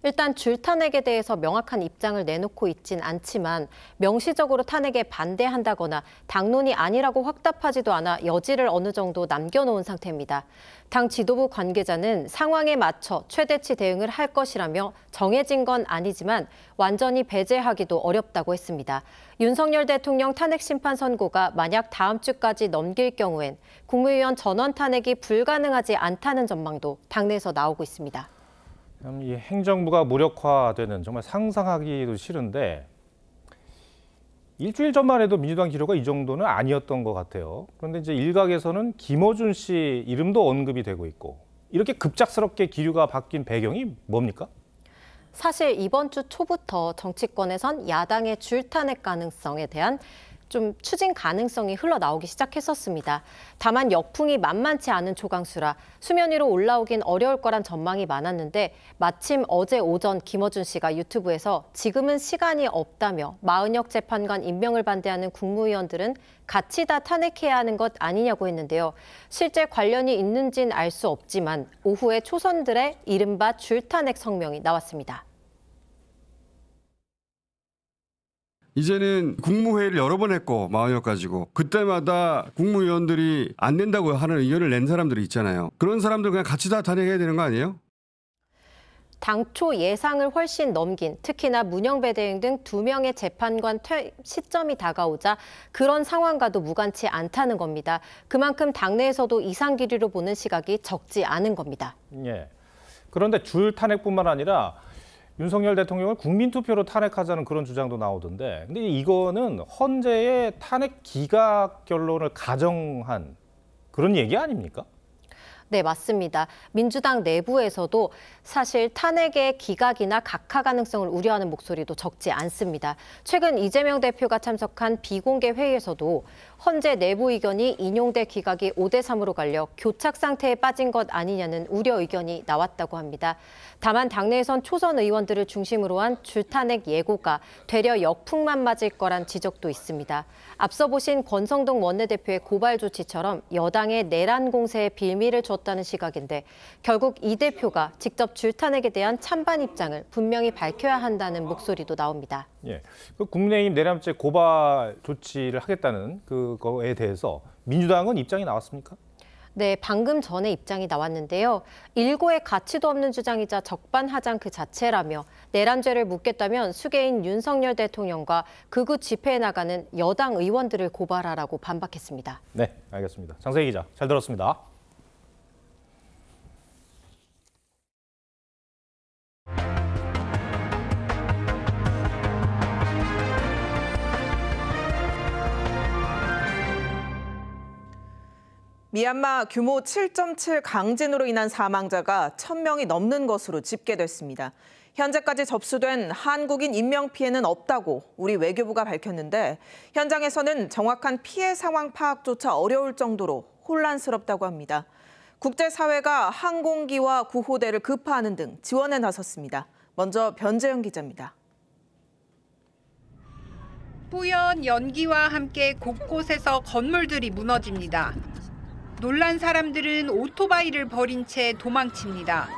일단 줄탄핵에 대해서 명확한 입장을 내놓고 있진 않지만 명시적으로 탄핵에 반대한다거나 당론이 아니라고 확답하지도 않아 여지를 어느 정도 남겨놓은 상태입니다. 당 지도부 관계자는 상황에 맞춰 최대치 대응을 할 것이라며 정해진 건 아니지만 완전히 배제하기도 어렵다고 했습니다. 윤석열 대통령 탄핵 심판 선고가 만약 다음 주까지 넘길 경우엔 국무위원 전원 탄핵이 불가능하지 않다는 전망도 당내에서 나오고 있습니다. 이 행정부가 무력화되는 정말 상상하기도 싫은데 일주일 전만 해도 민주당 기류가 이 정도는 아니었던 것 같아요. 그런데 이제 일각에서는 김어준 씨 이름도 언급이 되고 있고 이렇게 급작스럽게 기류가 바뀐 배경이 뭡니까? 사실 이번 주 초부터 정치권에선 야당의 줄탄핵 가능성에 대한 좀 추진 가능성이 흘러나오기 시작했었습니다. 다만 역풍이 만만치 않은 초강수라 수면 위로 올라오긴 어려울 거란 전망이 많았는데 마침 어제 오전 김어준 씨가 유튜브에서 지금은 시간이 없다며 마은혁 재판관 임명을 반대하는 국무위원들은 같이 다 탄핵해야 하는 것 아니냐고 했는데요. 실제 관련이 있는지는 알 수 없지만 오후에 초선들의 이른바 줄탄핵 성명이 나왔습니다. 이제는 국무회의를 여러 번 했고 마은혁 가지고 그때마다 국무위원들이 안 된다고 하는 의견을 낸 사람들이 있잖아요. 그런 사람들 그냥 같이 다 탄핵해야 되는 거 아니에요? 당초 예상을 훨씬 넘긴 특히나 문영배 대행 등 2명의 재판관 퇴 시점이 다가오자 그런 상황과도 무관치 않다는 겁니다. 그만큼 당내에서도 이상 기류로 보는 시각이 적지 않은 겁니다. 예. 그런데 줄 탄핵뿐만 아니라 윤석열 대통령을 국민투표로 탄핵하자는 그런 주장도 나오던데 근데 이거는 헌재의 탄핵 기각 결론을 가정한 그런 얘기 아닙니까? 네, 맞습니다. 민주당 내부에서도 사실 탄핵의 기각이나 각하 가능성을 우려하는 목소리도 적지 않습니다. 최근 이재명 대표가 참석한 비공개 회의에서도 헌재 내부 의견이 인용돼 기각이 5대3으로 갈려 교착 상태에 빠진 것 아니냐는 우려 의견이 나왔다고 합니다. 다만 당내에선 초선 의원들을 중심으로 한 줄탄핵 예고가 되려 역풍만 맞을 거란 지적도 있습니다. 앞서 보신 권성동 원내대표의 고발 조치처럼 여당의 내란 공세에 빌미를 줬다는 시각인데 결국 이 대표가 직접 줄탄핵에 대한 찬반 입장을 분명히 밝혀야 한다는 목소리도 나옵니다. 예, 그 국민의힘 내란죄 고발 조치를 하겠다는 그거에 대해서 민주당은 입장이 나왔습니까? 네, 방금 전에 입장이 나왔는데요. 일고의 가치도 없는 주장이자 적반하장 그 자체라며 내란죄를 묻겠다면 수괴인 윤석열 대통령과 극우 집회에 나가는 여당 의원들을 고발하라고 반박했습니다. 네, 알겠습니다. 장세희 기자, 잘 들었습니다. 미얀마 규모 7.7 강진으로 인한 사망자가 1,000명이 넘는 것으로 집계됐습니다. 현재까지 접수된 한국인 인명피해는 없다고 우리 외교부가 밝혔는데 현장에서는 정확한 피해 상황 파악조차 어려울 정도로 혼란스럽다고 합니다. 국제사회가 항공기와 구호대를 급파하는 등 지원에 나섰습니다. 먼저 변재영 기자입니다. 뿌연 연기와 함께 곳곳에서 건물들이 무너집니다. 놀란 사람들은 오토바이를 버린 채 도망칩니다.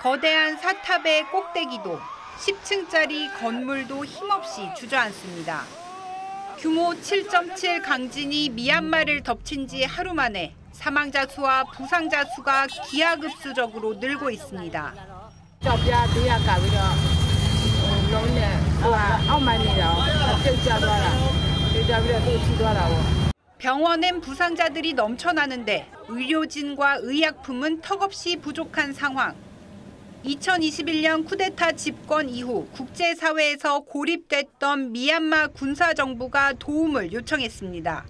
거대한 사탑의 꼭대기도 10층짜리 건물도 힘없이 주저앉습니다. 규모 7.7 강진이 미얀마를 덮친 지 하루 만에 사망자 수와 부상자 수가 기하급수적으로 늘고 있습니다. 병원엔 부상자들이 넘쳐나는데 의료진과 의약품은 턱없이 부족한 상황. 2021년 쿠데타 집권 이후 국제사회에서 고립됐던 미얀마 군사정부가 도움을 요청했습니다.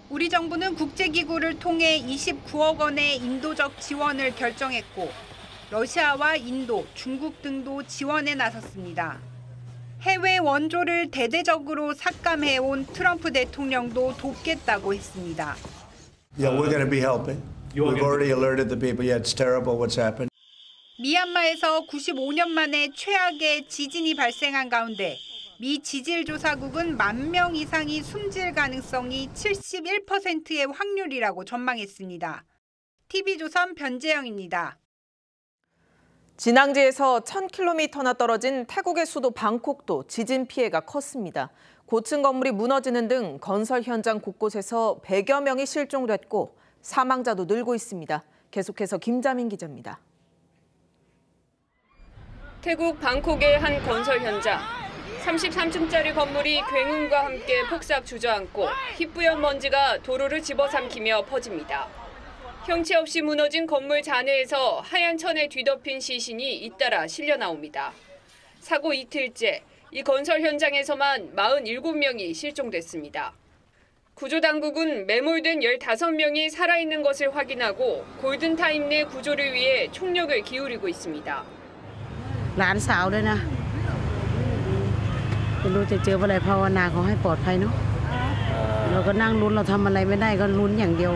우리 정부는 국제기구를 통해 29억 원의 인도적 지원을 결정했고 러시아와 인도, 중국 등도 지원에 나섰습니다. 해외 원조를 대대적으로 삭감해온 트럼프 대통령도 돕겠다고 했습니다. Yeah, we're going to be helping. We've already alerted the people. Yeah, it's terrible what's happened. 미얀마에서 95년 만에 최악의 지진이 발생한 가운데 미 지질조사국은 10,000명 이상이 숨질 가능성이 71%의 확률이라고 전망했습니다. TV조선 변재영입니다. 진앙지에서 1,000km나 떨어진 태국의 수도 방콕도 지진 피해가 컸습니다. 고층 건물이 무너지는 등 건설 현장 곳곳에서 100여 명이 실종됐고 사망자도 늘고 있습니다. 계속해서 김자민 기자입니다. 태국 방콕의 한 건설 현장. 33층짜리 건물이 굉음과 함께 폭삭 주저앉고 희뿌연 먼지가 도로를 집어삼키며 퍼집니다. 형체 없이 무너진 건물 잔해에서 하얀 천에 뒤덮인 시신이 잇따라 실려 나옵니다. 사고 이틀째, 이 건설 현장에서만 47명이 실종됐습니다. 구조당국은 매몰된 15명이 살아있는 것을 확인하고 골든타임 내 구조를 위해 총력을 기울이고 있습니다. หลานสาวด้วยนะไม่รู้จะเจออะไรภาวนาขอให้ปลอดภัยเนาะเราก็นั่งลุ้นเราทำอะไรไม่ได้ก็ลุ้นอย่างเดียว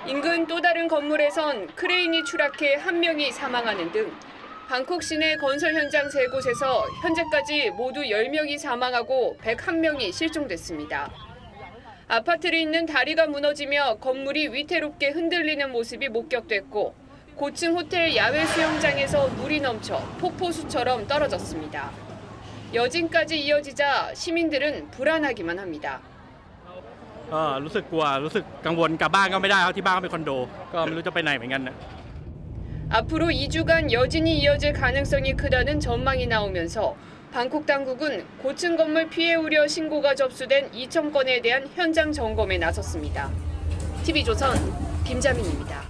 인근 또 다른 건물에선 크레인이 추락해 1명이 사망하는 등 방콕 시내 건설 현장 3곳에서 현재까지 모두 10명이 사망하고 101명이 실종됐습니다. 아파트를 잇는 다리가 무너지며 건물이 위태롭게 흔들리는 모습이 목격됐고 고층 호텔 야외 수영장에서 물이 넘쳐 폭포수처럼 떨어졌습니다. 여진까지 이어지자 시민들은 불안하기만 합니다. รู้สึกกลัวรู้สึกกังวลกลับบ้านก็ไม่ได้ครับที่บ้านก็เป็นคอนโดก็ไม่รู้จะไปไหนเหมือนกันนะ 앞으로 2주간 여진이 이어질 가능성이 크다는 전망이 나오면서 방콕 당국은 고층 건물 피해 우려 신고가 접수된 2,000건에 대한 현장 점검에 나섰습니다. TV조선 김자민입니다.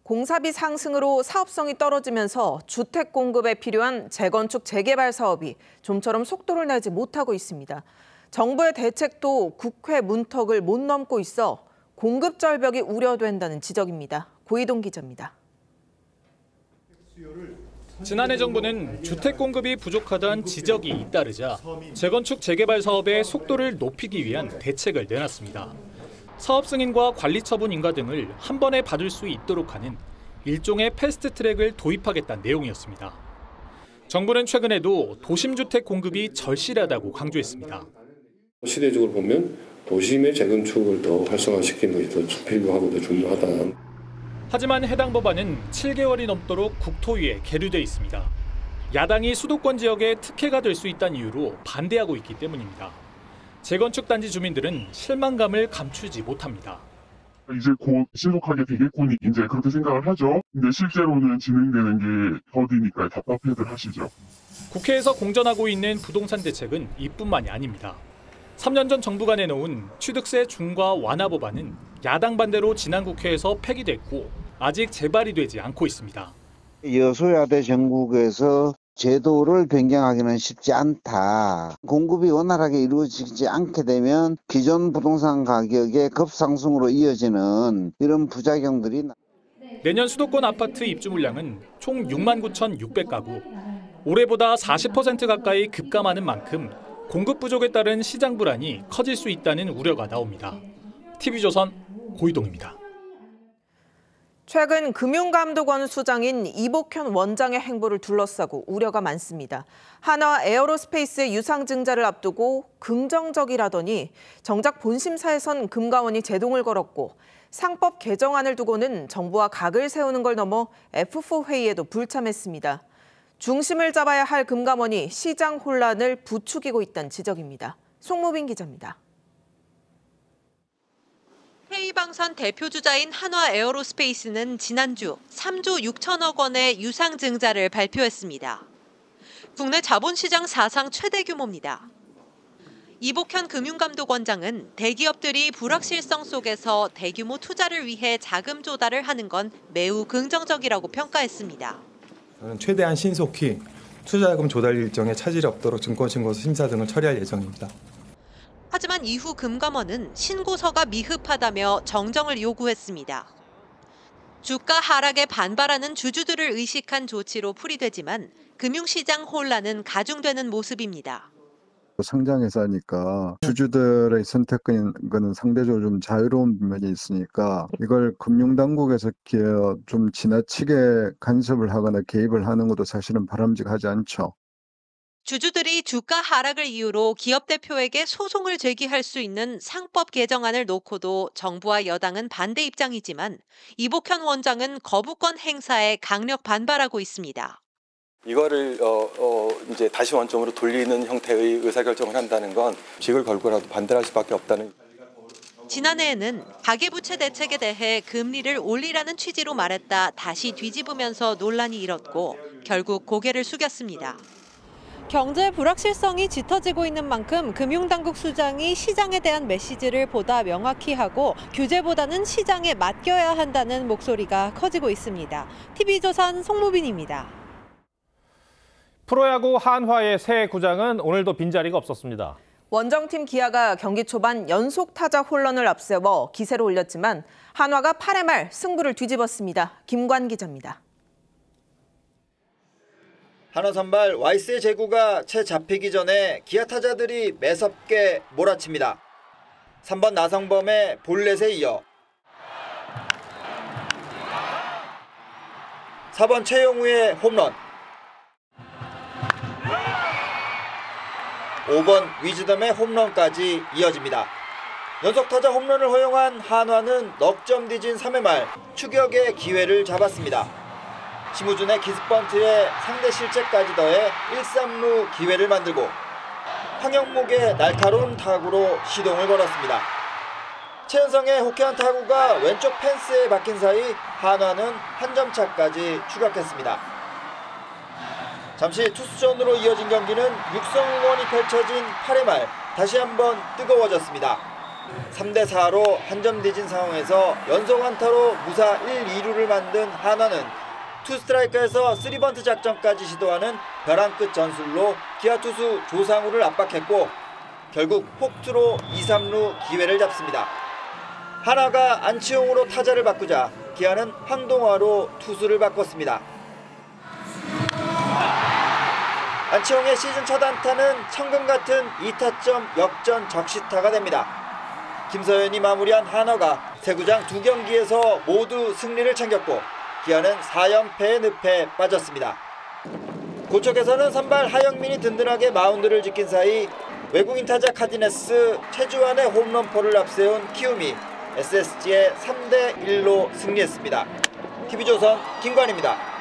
공사비 상승으로 사업성이 떨어지면서 주택 공급에 필요한 재건축 재개발 사업이 좀처럼 속도를 내지 못하고 있습니다. 정부의 대책도 국회 문턱을 못 넘고 있어 공급 절벽이 우려된다는 지적입니다. 고이동 기자입니다. 지난해 정부는 주택 공급이 부족하다는 지적이 잇따르자 재건축 재개발 사업의 속도를 높이기 위한 대책을 내놨습니다. 사업 승인과 관리 처분 인가 등을 한 번에 받을 수 있도록 하는 일종의 패스트트랙을 도입하겠다는 내용이었습니다. 정부는 최근에도 도심주택 공급이 절실하다고 강조했습니다. 시대적으로 보면 도심의 재건축을 더 활성화시키는 것이 더 필요하고 더 중요하다. 하지만 해당 법안은 7개월이 넘도록 국토위에 계류돼 있습니다. 야당이 수도권 지역에 특혜가 될 수 있다는 이유로 반대하고 있기 때문입니다. 재건축 단지 주민들은 실망감을 감추지 못합니다. 이제 곧 신속하게 되겠군이 이제 그렇게 생각을 하죠. 근데 실제로는 진행되는 게 더디니까 답답해들 하시죠. 국회에서 공전하고 있는 부동산 대책은 이뿐만이 아닙니다. 3년 전 정부가 내놓은 취득세 중과 완화 법안은 야당 반대로 지난 국회에서 폐기됐고 아직 재발이 되지 않고 있습니다. 여소야대 정국에서 제도를 변경하기는 쉽지 않다. 공급이 원활하게 이루어지지 않게 되면 기존 부동산 가격의 급상승으로 이어지는 이런 부작용들이 내년 수도권 아파트 입주 물량은 총 69,600가구. 올해보다 40% 가까이 급감하는 만큼 공급 부족에 따른 시장 불안이 커질 수 있다는 우려가 나옵니다. TV조선 고이동입니다. 최근 금융감독원 수장인 이복현 원장의 행보를 둘러싸고 우려가 많습니다. 한화 에어로스페이스 유상증자를 앞두고 긍정적이라더니 정작 본심사에선 금감원이 제동을 걸었고 상법 개정안을 두고는 정부와 각을 세우는 걸 넘어 F4 회의에도 불참했습니다. 중심을 잡아야 할 금감원이 시장 혼란을 부추기고 있다는 지적입니다. 송무빈 기자입니다. K방산 대표주자인 한화 에어로스페이스는 지난주 3조 6천억 원의 유상증자를 발표했습니다. 국내 자본시장 사상 최대 규모입니다. 이복현 금융감독원장은 대기업들이 불확실성 속에서 대규모 투자를 위해 자금 조달을 하는 건 매우 긍정적이라고 평가했습니다. 저는 최대한 신속히 투자자금 조달 일정에 차질이 없도록 증권신고서 심사 등을 처리할 예정입니다. 하지만 이후 금감원은 신고서가 미흡하다며 정정을 요구했습니다. 주가 하락에 반발하는 주주들을 의식한 조치로 풀이되지만 금융시장 혼란은 가중되는 모습입니다. 상장회사니까 주주들의 선택권은 상대적으로 좀 자유로운 면이 있으니까 이걸 금융당국에서 좀 지나치게 간섭을 하거나 개입을 하는 것도 사실은 바람직하지 않죠. 주주들이 주가 하락을 이유로 기업 대표에게 소송을 제기할 수 있는 상법 개정안을 놓고도 정부와 여당은 반대 입장이지만 이복현 원장은 거부권 행사에 강력 반발하고 있습니다. 이거를 이제 다시 원점으로 돌리는 형태의 의사결정을 한다는 건 직을 걸고라도 반대할 수밖에 없다는. 지난해에는 가계부채 대책에 대해 금리를 올리라는 취지로 말했다 다시 뒤집으면서 논란이 일었고 결국 고개를 숙였습니다. 경제 불확실성이 짙어지고 있는 만큼 금융당국 수장이 시장에 대한 메시지를 보다 명확히 하고 규제보다는 시장에 맡겨야 한다는 목소리가 커지고 있습니다. TV조선 송무빈입니다. 프로야구 한화의 새 구장은 오늘도 빈자리가 없었습니다. 원정팀 기아가 경기 초반 연속 타자 홀런을 앞세워 기세를 올렸지만 한화가 8회 말 승부를 뒤집었습니다. 김관 기자입니다. 한화 선발 와이스의 제구가 채 잡히기 전에 기아 타자들이 매섭게 몰아칩니다. 3번 나성범의 볼넷에 이어 4번 최용우의 홈런, 5번 위즈덤의 홈런까지 이어집니다. 연속타자 홈런을 허용한 한화는 넉 점 뒤진 3회 말 추격의 기회를 잡았습니다. 심우준의 기습번트에 상대 실책까지 더해 1-3루 기회를 만들고 황영목의 날카로운 타구로 시동을 걸었습니다. 최은성의 호쾌한 타구가 왼쪽 펜스에 박힌 사이 한화는 한 점 차까지 추격했습니다. 잠시 투수전으로 이어진 경기는 육성응원이 펼쳐진 8회 말 다시 한번 뜨거워졌습니다. 3대4로 한 점 뒤진 상황에서 연속 안타로 무사 1, 2루를 만든 한화는 투스트라이크에서 3번트 작전까지 시도하는 벼랑 끝 전술로 기아 투수 조상우를 압박했고 결국 폭투로 2, 3루 기회를 잡습니다. 한화가 안치홍으로 타자를 바꾸자 기아는 황동화로 투수를 바꿨습니다. 안치홍의 시즌 첫 안타는 천금 같은 2타점 역전 적시타가 됩니다. 김서현이 마무리한 한화가 새 구장 2경기에서 모두 승리를 챙겼고 기아는 4연패의 늪에 빠졌습니다. 고척에서는 선발 하영민이 든든하게 마운드를 지킨 사이 외국인 타자 카디네스 최주환의 홈런포를 앞세운 키움이 SSG에 3대1로 승리했습니다. TV조선 김관입니다.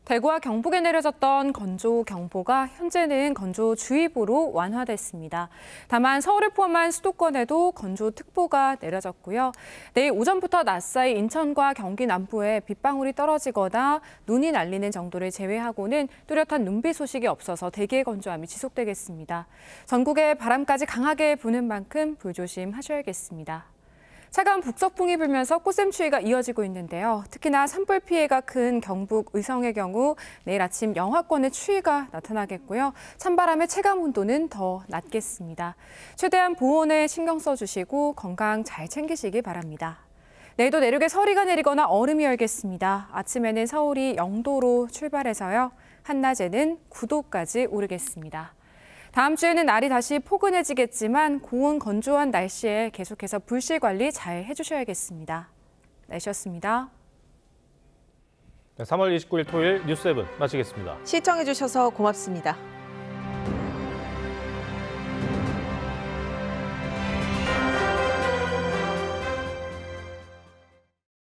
대구와 경북에 내려졌던 건조경보가 현재는 건조주의보로 완화됐습니다. 다만 서울을 포함한 수도권에도 건조특보가 내려졌고요. 내일 오전부터 낮 사이 인천과 경기 남부에 빗방울이 떨어지거나 눈이 날리는 정도를 제외하고는 뚜렷한 눈비 소식이 없어서 대기의 건조함이 지속되겠습니다. 전국에 바람까지 강하게 부는 만큼 불조심하셔야겠습니다. 차가운 북서풍이 불면서 꽃샘추위가 이어지고 있는데요. 특히나 산불 피해가 큰 경북 의성의 경우 내일 아침 영하권의 추위가 나타나겠고요. 찬바람의 체감 온도는 더 낮겠습니다. 최대한 보온에 신경 써주시고 건강 잘 챙기시기 바랍니다. 내일도 내륙에 서리가 내리거나 얼음이 얼겠습니다. 아침에는 서울이 0도로 출발해서요. 한낮에는 9도까지 오르겠습니다. 다음 주에는 날이 다시 포근해지겠지만 고온 건조한 날씨에 계속해서 불씨 관리 잘 해주셔야겠습니다. 날씨였습니다. 3월 29일 토요일 뉴스 7 마치겠습니다. 시청해주셔서 고맙습니다.